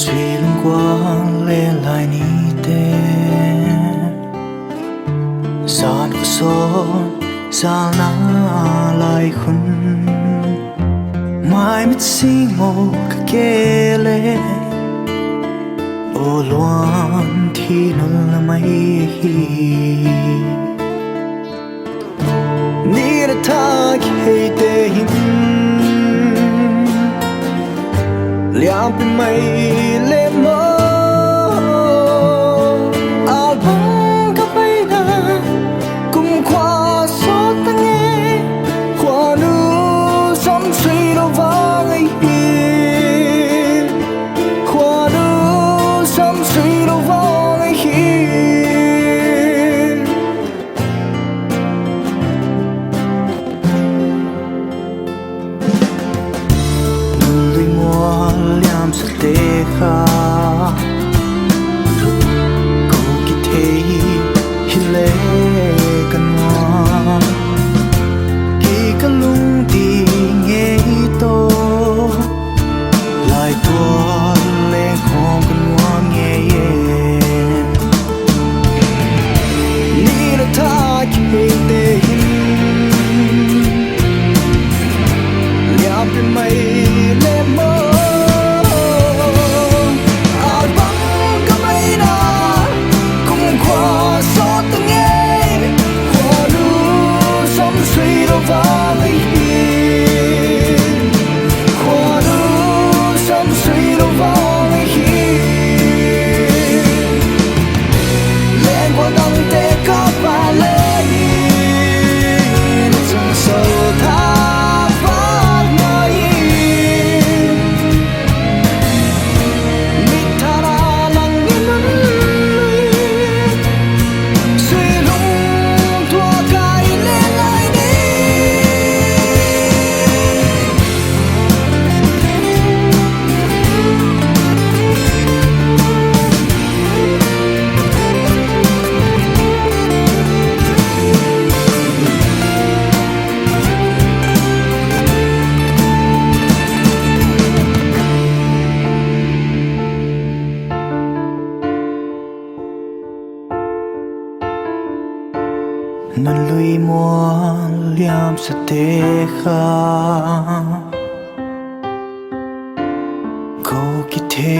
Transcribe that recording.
suy lung qua lê lại ní tê gian có son sao na lại khun mai mit si mô ka kê lê ô loan thi nol na mai hi ni ra ta kê tê hin liam pi mai le mo album ka pai na kum khwa so ta nghe khwa nu som suy lo va ngai hi khwa nu som suy lo va ngai hi lui mo liam sa te kha ko ki te hi le kan wa ki ka lung ti nge to lai to le khom kan wa nge ye ni ra ta ki te hin liam pi mai le mo nan lui mo liam sa te kha ko ki te